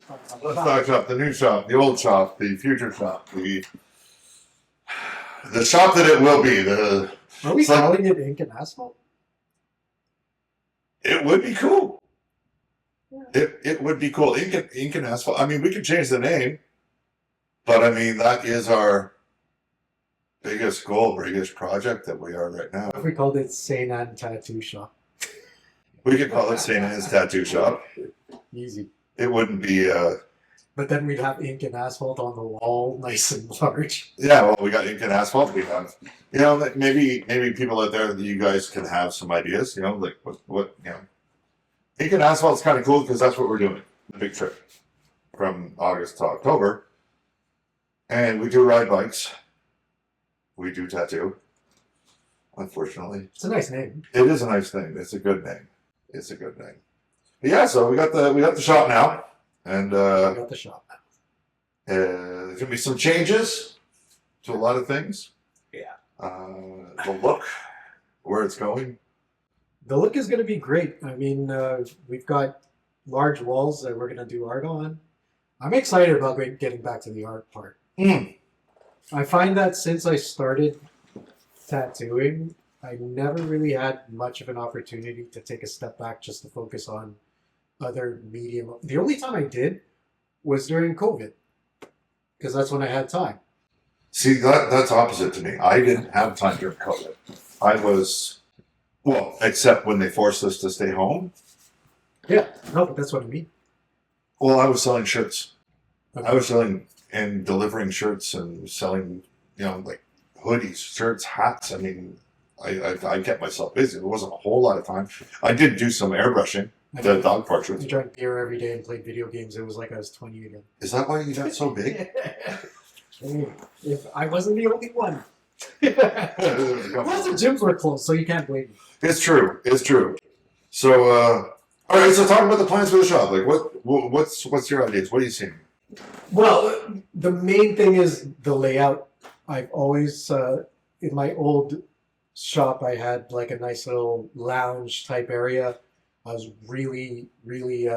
Let's talk shop, the new shop, the old shop, the future shop, the shop that it will be. Are we calling it ink and asphalt? It would be cool. Yeah. It would be cool. Ink and asphalt. I mean, we could change the name, but I mean that is our biggest goal, biggest project that we are right now. If we called it Saint Anne Tattoo Shop. We could call it St. Anne's Tattoo Shop. Easy. It wouldn't be. But then we'd have ink and asphalt on the wall, nice and large. Yeah, well, we got ink and asphalt. We have, maybe people out there that you guys can have some ideas. Like what ink and asphalt is kind of cool because that's what we're doing. The big trip from August to October, and we do ride bikes. We do tattoo. Unfortunately, it's a nice name. It is a nice name. It's a good name. It's a good name. But yeah, so we got the shop now, and we got the shop now. There's gonna be some changes to a lot of things. Yeah. The look, where it's going. The look is going to be great. I mean, we've got large walls that we're going to do art on. I'm excited about getting back to the art part. I find that since I started tattooing, I never really had much of an opportunity to take a step back just to focus on other medium. The only time I did was during COVID, because that's when I had time. See, that's opposite to me. I didn't have time during COVID. I was, except when they forced us to stay home. Yeah, no, but that's what I mean. Well, I was selling shirts. Okay. I was selling and delivering shirts and selling, like hoodies, shirts, hats. I mean, I kept myself busy. There wasn't a whole lot of time. I did do some airbrushing, the dog portraits. I drank beer every day and played video games. It was like I was 20 again. Is that why you got so big? If I wasn't the only one. Plus the gyms were closed, so you can't blame me. It's true. It's true. So, all right. So, talk about the plans for the shop. Like, what's your ideas? What are you seeing? Well, the main thing is the layout. I've always, in my old shop, I had like a nice little lounge type area. I was really, really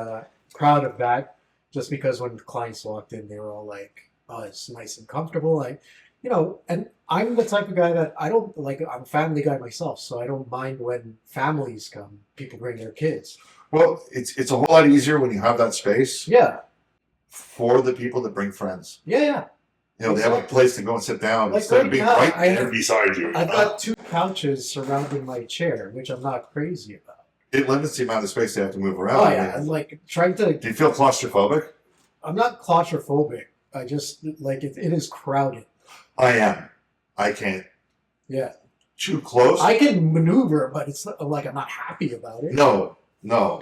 proud of that, just because when clients walked in, they were all like, "Oh, it's nice and comfortable." And I'm the type of guy that I'm a family guy myself, so I don't mind when families come, people bring their kids. Well, it's a whole lot easier when you have that space. Yeah. For the people that bring friends. Yeah. They have a place to go and sit down like instead of being now, right there beside you. I've got 2 couches surrounding my chair, which I'm not crazy about. It limits the amount of space they have to move around. Oh yeah, I'm like trying to. Do you feel claustrophobic? I'm not claustrophobic. I just like it is crowded. I am. I can't. Yeah. Too close. I can maneuver, but it's not, like I'm not happy about it. No.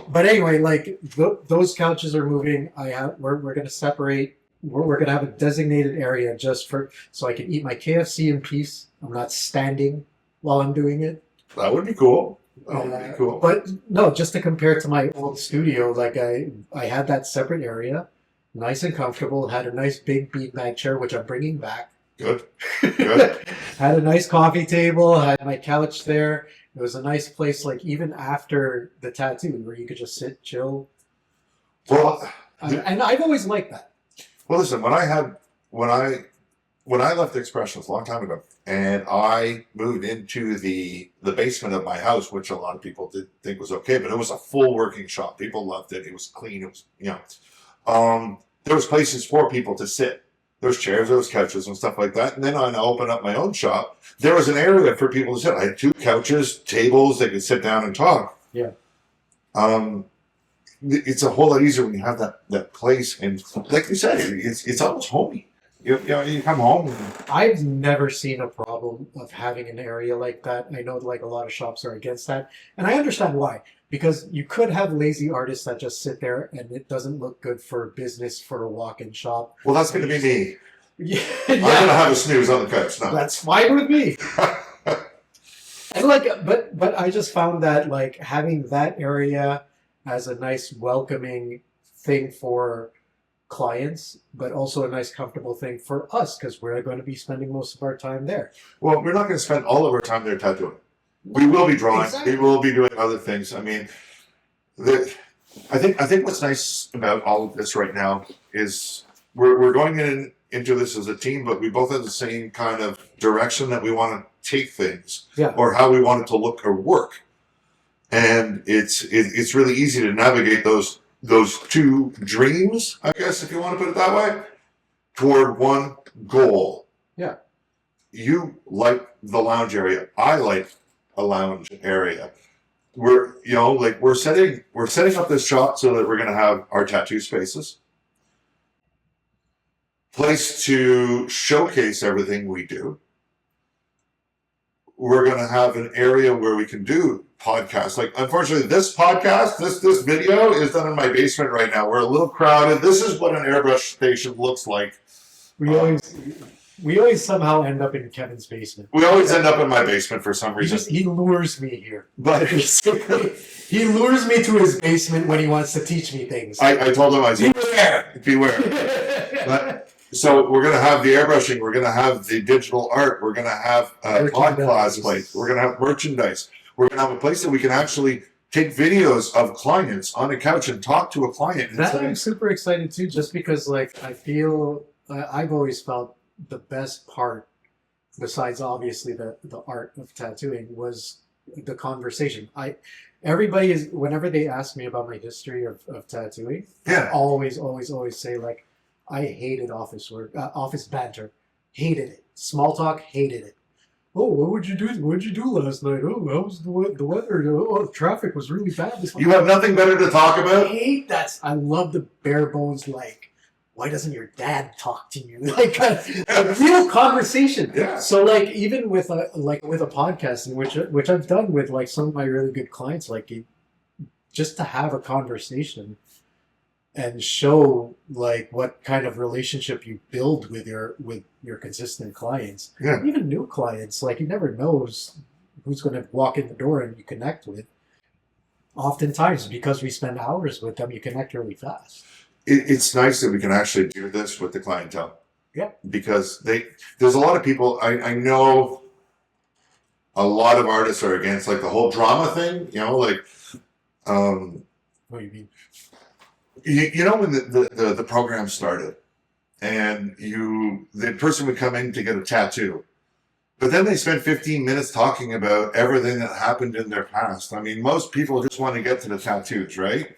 But anyway, like those couches are moving. We're going to separate. We're going to have a designated area just so I can eat my KFC in peace. I'm not standing while I'm doing it. That would be cool. That would be cool. But no, just to compare to my old studio, like I had that separate area, nice and comfortable. Had a nice big beanbag chair, which I'm bringing back. Good. Had a nice coffee table. Had my couch there. It was a nice place, like even after the tattoo, where you could just sit, chill. Well, and I've always liked that. Well, listen, when I left Expressions a long time ago, and I moved into the basement of my house, which a lot of people did think was okay, but it was a full working shop. People loved it. It was clean. It was there was places for people to sit. There was chairs, there was couches and stuff like that. And then when I opened up my own shop, there was an area for people to sit. I had 2 couches, tables, they could sit down and talk. Yeah. It's a whole lot easier when you have that place. And like you said, it's almost homey. You come home. I've never seen a problem of having an area like that. I know like a lot of shops are against that. And I understand why. Because you could have lazy artists that just sit there and it doesn't look good for business for a walk-in shop. Well, that's going to be me. Yeah. I'm going to have a snooze on the couch now. That's fine with me. And but I just found that like having that area as a nice welcoming thing for clients, but also a nice comfortable thing for us because we're going to be spending most of our time there. Well, we're not going to spend all of our time there tattooing. We will be drawing. Exactly. We will be doing other things. I mean, I think what's nice about all of this right now is we're going into this as a team, but we both have the same kind of direction that we want to take things, Yeah. or how we want it to look or work. And it's really easy to navigate those two dreams, I guess, if you want to put it that way, toward one goal. Yeah. You like the lounge area. I like a lounge area. We're setting up this shop so that we're going to have our tattoo spaces, place to showcase everything we do. We're going to have an area where we can do podcasts. Like, unfortunately, this podcast, this video is done in my basement right now. We're a little crowded. This is what an airbrush station looks like. We always somehow end up in Kevin's basement. We always end up in my basement for some reason. He lures me here. But he lures me to his basement when he wants to teach me things. I told him, I said, Beware. But, so we're going to have the airbrushing. We're going to have the digital art. We're going to have a podcast place. We're going to have merchandise. We're going to have a place that we can actually take videos of clients on a couch and talk to a client. That I'm super excited too, just because like I feel I've always felt the best part, besides obviously the art of tattooing, was the conversation. Everybody is, whenever they ask me about my history of tattooing, Yeah. I always say like, I hated office work, office banter, hated it. Small talk, hated it. Oh, what would you do? What did you do last night? Oh, how was the weather? Oh, the traffic was really bad. You have nothing better to talk I about? hate that. I love the bare bones, like, why doesn't your dad talk to you? Like a real conversation. Yeah. So like even with a podcast, in which I've done with like some of my really good clients, like just to have a conversation and show like what kind of relationship you build with your consistent clients. Yeah. Even new clients, like you never knows who's going to walk in the door and you connect with. Oftentimes, because we spend hours with them, you connect really fast. It's nice that we can actually do this with the clientele. Yeah. Because there's a lot of people, I know a lot of artists are against like the whole drama thing, like, What do you mean? you know, when the program started and the person would come in to get a tattoo, but then they spend 15 minutes talking about everything that happened in their past. I mean, most people just want to get to the tattoos, right?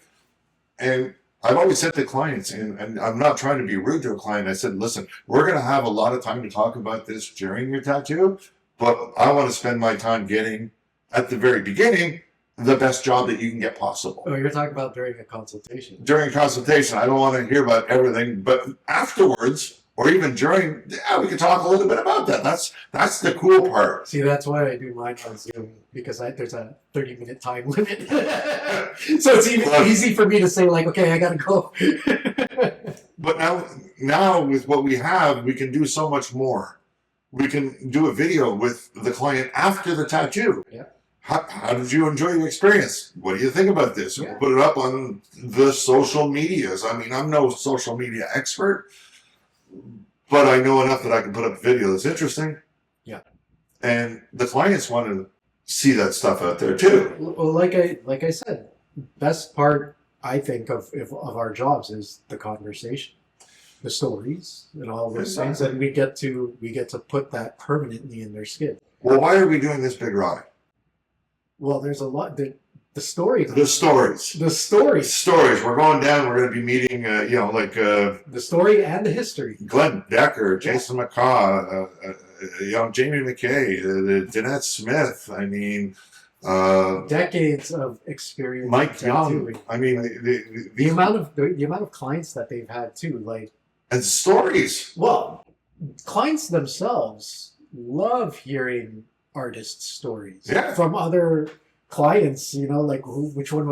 And I've always said to clients, and I'm not trying to be rude to a client, I said, listen, we're going to have a lot of time to talk about this during your tattoo, but I want to spend my time getting, at the very beginning, the best job that you can get possible. Oh, you're talking about during a consultation. During a consultation, I don't want to hear about everything, but afterwards, or even during, yeah, we can talk a little bit about that. That's the cool part. See, that's why I do mine on Zoom, because there's a 30-minute time limit. So it's even easy for me to say, like, okay, I gotta go. But now with what we have, we can do so much more. We can do a video with the client after the tattoo. Yeah. How did you enjoy your experience? What do you think about this? Yeah. We'll put it up on the social medias. I mean, I'm no social media expert, but I know enough that I can put up a video that's interesting. Yeah. And the clients want to see that stuff out there too. Well, like I said, best part I think of our jobs is the conversation, the stories, and all those things, and we get to put that permanently in their skin. Well, why are we doing this big ride? Well, there's a lot. The stories. The stories. The stories. Stories. We're going down. We're going to be meeting, the story and the history. Glenn Decker, Jason McCaw, Jamie McKay, Danette Smith. I mean, decades of experience. Mike Young. I mean, the amount of clients that they've had too, like, and stories. Well, clients themselves love hearing artists' stories from other clients. Like what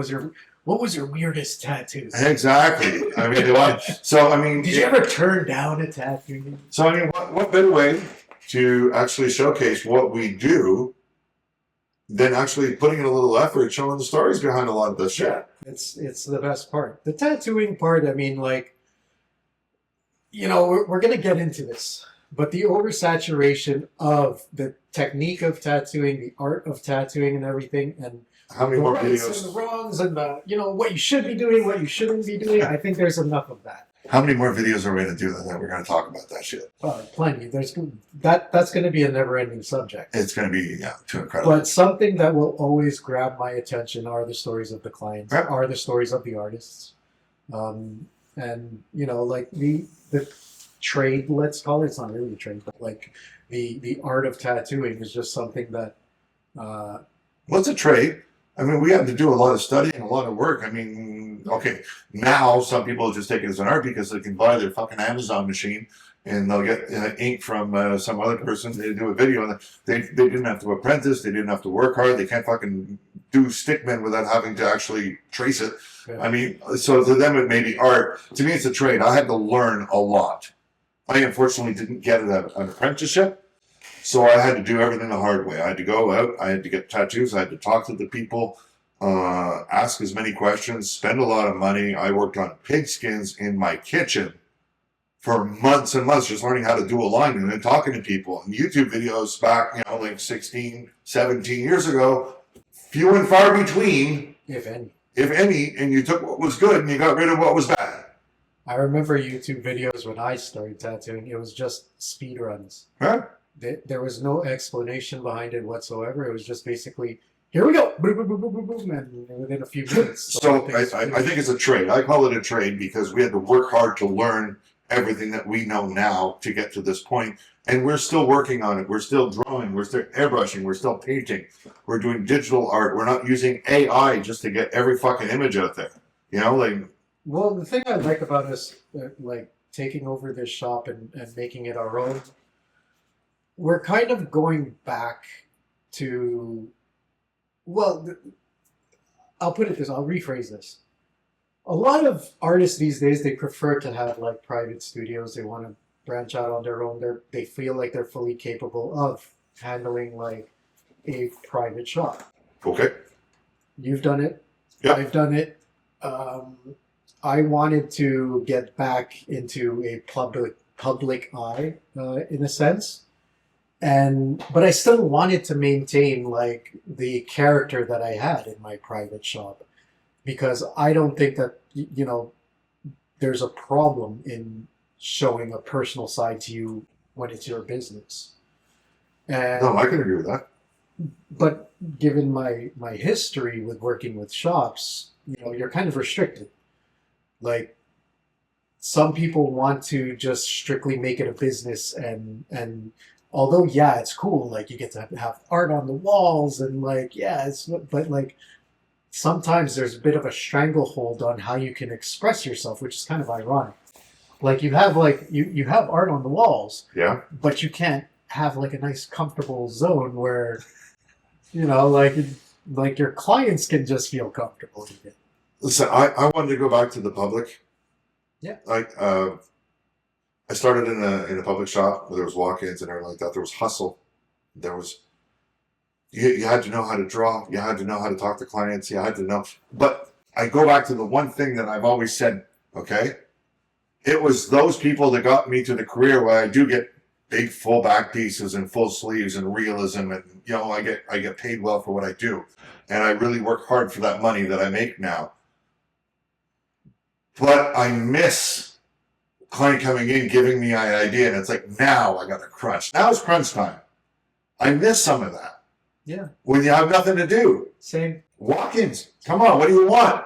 was your weirdest tattoo? Exactly. I mean, so I mean, did you ever turn down a tattoo? So I mean, what better way to actually showcase what we do than actually putting in a little effort, showing the stories behind a lot of this shit? Yeah, it's the best part. The tattooing part. I mean, like, we're gonna get into this. But the oversaturation of the technique of tattooing, the art of tattooing and everything, and How many the more rights videos? and the wrongs and the what you should be doing, what you shouldn't be doing. I think there's enough of that. How many more videos are we going to do that we're going to talk about that shit? Plenty. That's going to be a never-ending subject. It's going to be too incredible. But something that will always grab my attention are the stories of the clients, Yep. are the stories of the artists, and like the trade. Let's call it. It's not really a trade, but like the art of tattooing is just something that. What's a trade? I mean, we have to do a lot of studying, a lot of work. I mean, okay, now some people just take it as an art because they can buy their fucking Amazon machine and they'll get ink from some other person. They do a video and they didn't have to apprentice. They didn't have to work hard. They can't fucking do stickmen without having to actually trace it. Yeah. I mean, so to them it may be art. To me, it's a trade. I had to learn a lot. I unfortunately didn't get an apprenticeship. So I had to do everything the hard way. I had to go out. I had to get tattoos. I had to talk to the people, ask as many questions, spend a lot of money. I worked on pigskins in my kitchen for months and months, just learning how to do alignment and talking to people. And YouTube videos back, like 16, 17 years ago, few and far between, If any. And you took what was good and you got rid of what was bad. I remember YouTube videos when I started tattooing. It was just speed runs. Huh? There was no explanation behind it whatsoever. It was just basically, here we go, boom, boom, boom, boom, boom, boom, and within a few minutes. So I think it's a trade. I call it a trade because we had to work hard to learn everything that we know now to get to this point. And we're still working on it. We're still drawing. We're still airbrushing. We're still painting. We're doing digital art. We're not using AI just to get every fucking image out there. Well, the thing I like about us, taking over this shop and making it our own, we're kind of going back to, I'll put it this, I'll rephrase this. A lot of artists these days, they prefer to have private studios. They want to branch out on their own. They feel like they're fully capable of handling a private shop. Okay. You've done it. Yeah. I've done it. I wanted to get back into a public eye, in a sense. But I still wanted to maintain the character that I had in my private shop, because I don't think that there's a problem in showing a personal side to you when it's your business. And, No, I can agree with that. but given my history with working with shops, you're kind of restricted. Some people want to just strictly make it a business, and although it's cool, you get to have art on the walls and but sometimes there's a bit of a stranglehold on how you can express yourself, which is kind of ironic. You have you have art on the walls, Yeah. but you can't have a nice comfortable zone where your clients can just feel comfortable with it. Listen, I wanted to go back to the public. Yeah. I started in a public shop where there was walk-ins and everything like that. There was hustle. There was you had to know how to draw. You had to know how to talk to clients. You had to know. But I go back to the one thing that I've always said. Okay, it was those people that got me to the career where I do get big full back pieces and full sleeves and realism, and I get paid well for what I do, and I really work hard for that money that I make now. But I miss client coming in, giving me an idea, and it's now I got to crunch. Now it's crunch time. I miss some of that. Yeah. When you have nothing to do. Same. Walk-ins. Come on, what do you want?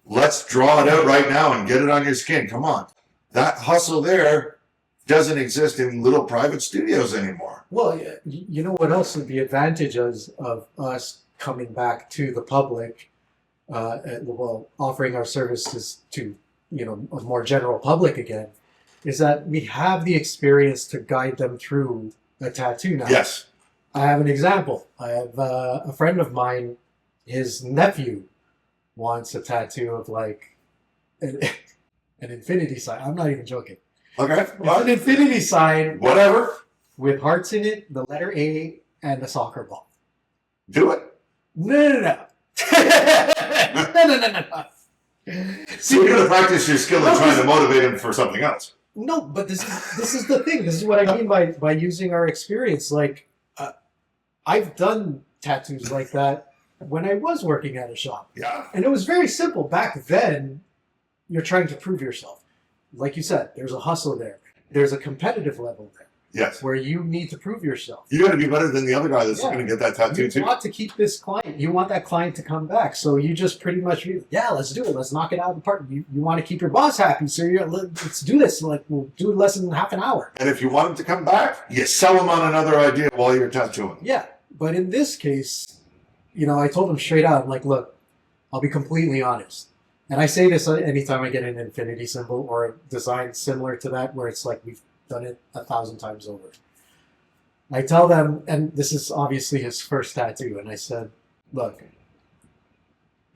Let's draw it out right now and get it on your skin. Come on. That hustle there doesn't exist in little private studios anymore. Well, you know what else? The advantage of us coming back to the public, offering our services to a more general public again, is that we have the experience to guide them through a tattoo now. Yes. I have an example. I have a friend of mine, his nephew wants a tattoo of an infinity sign. I'm not even joking. Okay. It's an infinity sign. Whatever. With hearts in it, the letter A, and a soccer ball. Do it. No. No. So you're going to practice your skill and trying to motivate him for something else. No, but this is the thing. This is what I mean by using our experience. I've done tattoos like that when I was working at a shop. Yeah. And it was very simple. Back then, you're trying to prove yourself. Like you said, there's a hustle there. There's a competitive level there. Yes. Where you need to prove yourself. You got to be better than the other guy that's Yeah. going to get that tattoo You too. want to keep this client. You want that client to come back. So you just pretty much, let's do it. Let's knock it out of the park. You want to keep your boss happy. So let's do this. Like, we'll do it less than half an hour. And if you want him to come back, you sell him on another idea while you're tattooing. Yeah. But in this case, I told him straight out, I'm like, look, I'll be completely honest. And I say this anytime I get an infinity symbol or a design similar to that, where it's like we've done it 1,000 times over. I tell them, and this is obviously his first tattoo, and I said, look,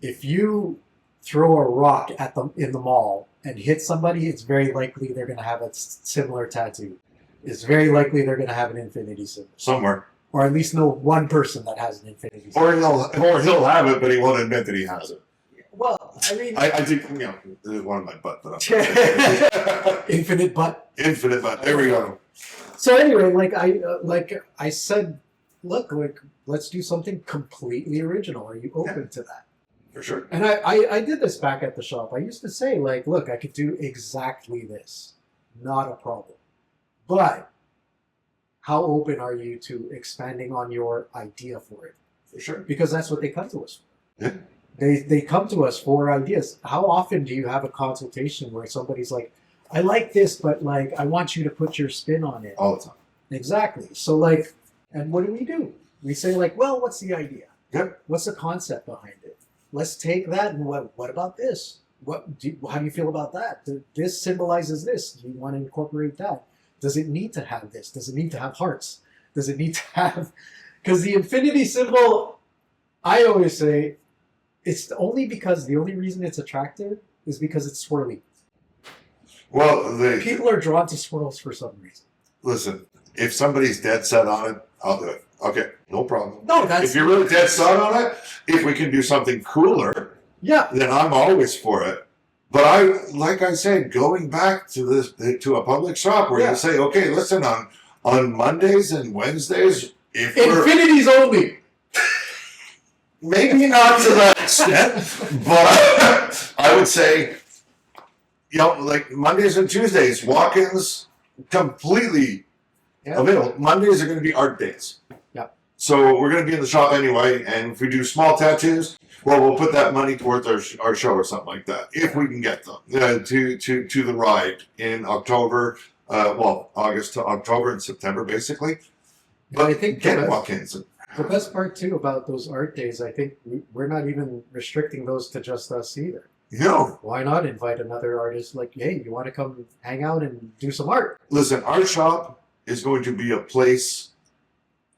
if you throw a rock in the mall and hit somebody, it's very likely they're going to have a similar tattoo. It's very likely they're going to have an infinity symbol. Somewhere. Or at least know one person that has an infinity symbol. Or he'll have it, but he won't admit that he has it. Well, I mean... I do, this is one of my butt, but I'm Infinite butt. Infinite butt. There we go. So anyway, like I said, look, let's do something completely original. Are you open to that? For sure. And I did this back at the shop. I used to say, like, look, I could do exactly this. Not a problem. But how open are you to expanding on your idea for it? For sure. Because that's what they come to us for. Yeah. They come to us for ideas. How often do you have a consultation where somebody's like, I like this, but like I want you to put your spin on it? All the time. Exactly. So and what do? We say like, well, what's the idea? Yep. What's the concept behind it? Let's take that and what about this? How do you feel about that? This symbolizes this. Do you want to incorporate that? Does it need to have this? Does it need to have hearts? Does it need to have... Because the infinity symbol, I always say, it's the only reason it's attractive is because it's swirly. Well, People are drawn to swirls for some reason. Listen, if somebody's dead set on it, I'll do it. Okay, no problem. No, that's... If you're really dead set on it, if we can do something cooler, yeah, then I'm always for it. But like I said, going back to a public shop where you say, okay, listen, on Mondays and Wednesdays, if infinities only. Maybe not to that extent, but I would say, like Mondays and Tuesdays, walk-ins completely available. Mondays are going to be art days. Yeah. So we're going to be in the shop anyway, and if we do small tattoos, well, we'll put that money towards our show or something like that, if we can get them to the ride in October, August to October and September, basically. But I think get walk-ins. The best part, too, about those art days, I think we're not even restricting those to just us either. No. Why not invite another artist like, hey, you want to come hang out and do some art? Listen, our shop is going to be a place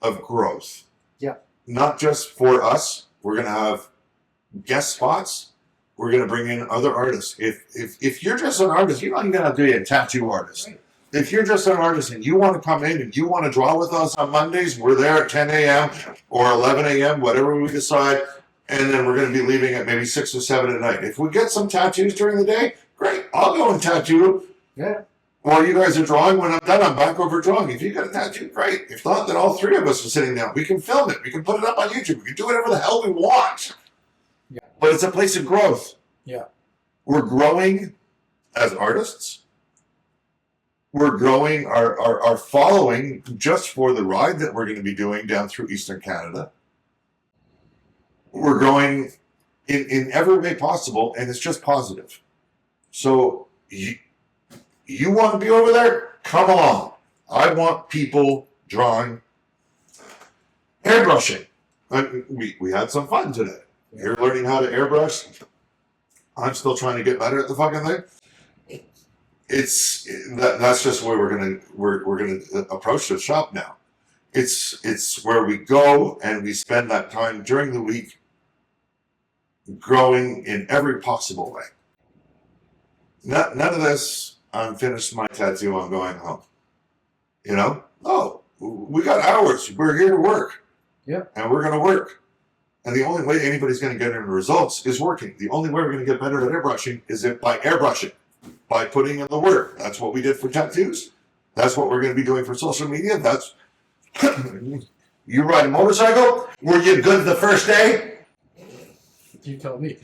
of growth. Yeah. Not just for us. We're going to have guest spots. We're going to bring in other artists. If you're just an artist, you're not even going to be a tattoo artist. Right. If you're just an artist and you want to come in and you want to draw with us on Mondays, we're there at 10 a.m. or 11 a.m., whatever we decide, and then we're going to be leaving at maybe 6 or 7 at night. If we get some tattoos during the day, great. I'll go and tattoo. Yeah. While you guys are drawing, when I'm done, I'm back over drawing. If you got a tattoo, great. If not, then all three of us are sitting down. We can film it. We can put it up on YouTube. We can do whatever the hell we want. Yeah. But it's a place of growth. Yeah. We're growing as artists. We're growing our following just for the ride that we're going to be doing down through Eastern Canada. We're growing in every way possible, and it's just positive. So you want to be over there? Come along. I want people drawing, airbrushing. We had some fun today. You're learning how to airbrush. I'm still trying to get better at the fucking thing. That's just where we're gonna approach the shop now. It's where we go and we spend that time during the week growing in every possible way. None of this, I'm finished my tattoo, I'm going home. Oh, we got hours. We're here to work. Yeah. And we're gonna work. And the only way anybody's gonna get any results is working. The only way we're gonna get better at airbrushing is by airbrushing. By putting in the work. That's what we did for tattoos. That's what we're going to be doing for social media. That's you ride a motorcycle? Were you good the first day? You tell me.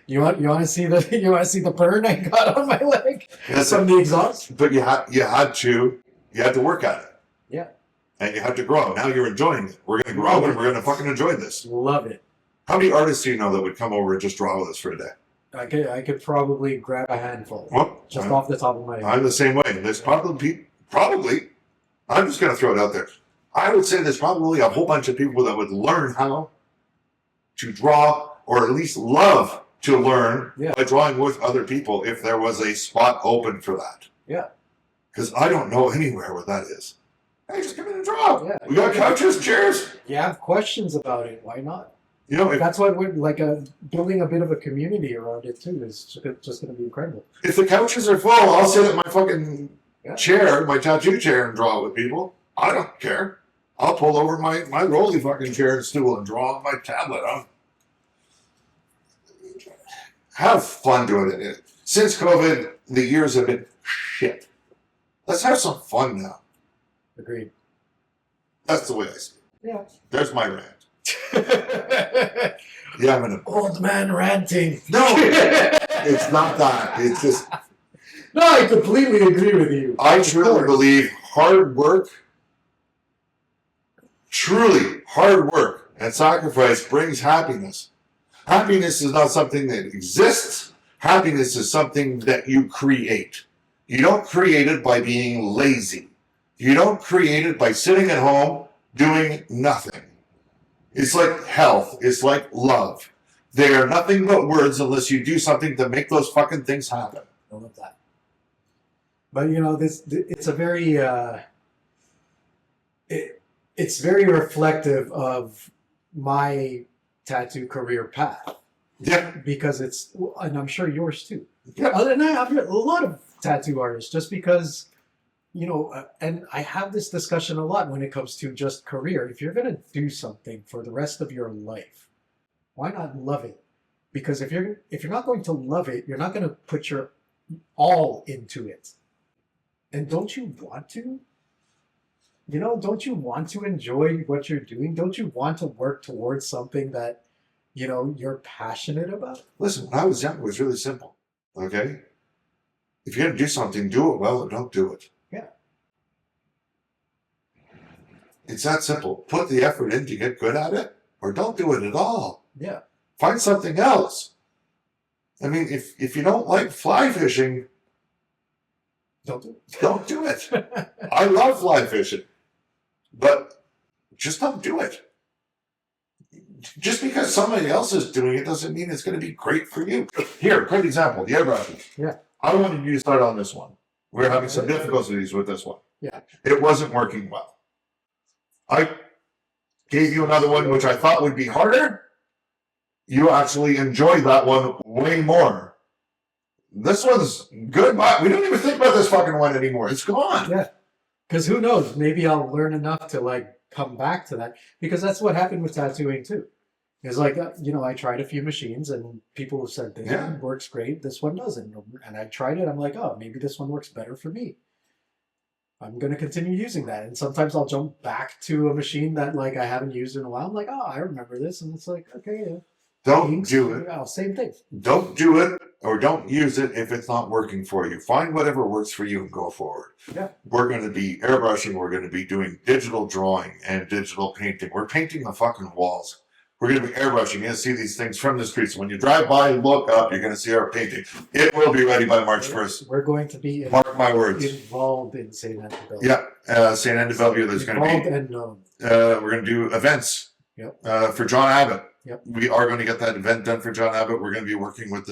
You want to see the burn I got on my leg from the exhaust? But you had to work at it. Yeah. And you had to grow. Now you're enjoying it. We're gonna grow and we're gonna fucking enjoy this. Love it. How many artists do you know that would come over and just draw with us for a day? I could probably grab a handful. Well, just off the top of my head. I'm the same way. There's probably, I'm just gonna throw it out there. I would say there's probably a whole bunch of people that would learn how to draw, or at least love to learn by drawing with other people if there was a spot open for that. Yeah. Because I don't know anywhere where that is. Hey, just come in and draw. Yeah. We got couches, chairs. You have questions about it. Why not? You know, that's why we're building a bit of a community around it too. Is just going to be incredible. If the couches are full, I'll sit at my fucking chair, my tattoo chair, and draw with people. I don't care. I'll pull over my rolly fucking chair and stool and draw on my tablet. Have fun doing it. Since COVID, the years have been shit. Let's have some fun now. Agreed. That's the way I see it. Yeah. There's my rant. Yeah, I'm an old man ranting. No, it's not that. It's just. No, I completely agree with you. I truly believe hard work and sacrifice brings happiness. Happiness is not something that exists. Happiness is something that you create. You don't create it by being lazy. You don't create it by sitting at home doing nothing. It's like health. It's like love. They are nothing but words unless you do something to make those fucking things happen. I love that. But it's a very it's very reflective of my tattoo career path. Yeah. Because and I'm sure yours too. Yeah. And I've met a lot of tattoo artists just because, and I have this discussion a lot when it comes to just career. If you're going to do something for the rest of your life, why not love it? Because if you're not going to love it, you're not going to put your all into it. And don't you want to? Don't you want to enjoy what you're doing? Don't you want to work towards something that, you're passionate about? Listen, when I was young, it was really simple. Okay? If you're going to do something, do it well or don't do it. Yeah. It's that simple. Put the effort in to get good at it or don't do it at all. Yeah. Find something else. I mean, if you don't like fly fishing, don't do it. Don't do it. I love fly fishing, but just don't do it. Just because somebody else is doing it doesn't mean it's going to be great for you. Here, great example, the airbrushing. Yeah. I wanted you to start on this one. We're having some difficulties with this one. Yeah. It wasn't working well. I gave you another one, which I thought would be harder. You actually enjoyed that one way more. This one's good, but we don't even think about this fucking one anymore. It's gone. Yeah. Because who knows? Maybe I'll learn enough to come back to that. Because that's what happened with tattooing too. It's I tried a few machines and people have said this one works great, this one doesn't. And I tried it. I'm like, oh, maybe this one works better for me. I'm going to continue using that. And sometimes I'll jump back to a machine that I haven't used in a while. I'm like, oh, I remember this. And it's like, okay, yeah. Don't do it. Oh, same thing. Don't do it or don't use it if it's not working for you. Find whatever works for you and go forward. Yeah. We're going to be airbrushing. We're going to be doing digital drawing and digital painting. We're painting the fucking walls. We're going to be airbrushing. You're going to see these things from the streets. When you drive by and look up, you're going to see our painting. It will be ready by March 1st. We're going to be mark my words. Involved in St. Anne-de-Bellevue. Yeah. St. Anne-de-Bellevue. There's going to be. Involved and known. We're going to do events. Yep. For John Abbott. Yep. We are going to get that event done for John Abbott. We're going to be working with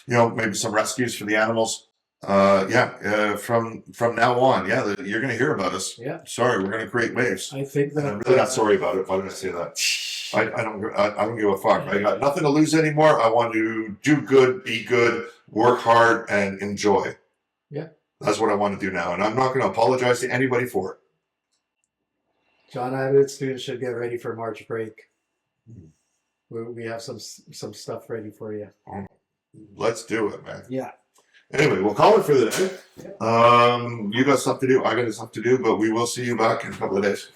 maybe some rescues for the animals. From now on, you're going to hear about us. Yeah. Sorry, we're going to create waves. I think that I'm really not sorry about it. Why did I say that? I don't give a fuck. I got nothing to lose anymore. I want to do good, be good, work hard, and enjoy. Yeah. That's what I want to do now, and I'm not going to apologize to anybody for it. John Abbott students should get ready for March break. We have some stuff ready for you. Let's do it, man. Yeah. Anyway, we'll call it for the day. Yeah. You got stuff to do. I got stuff to do, but we will see you back in a couple of days.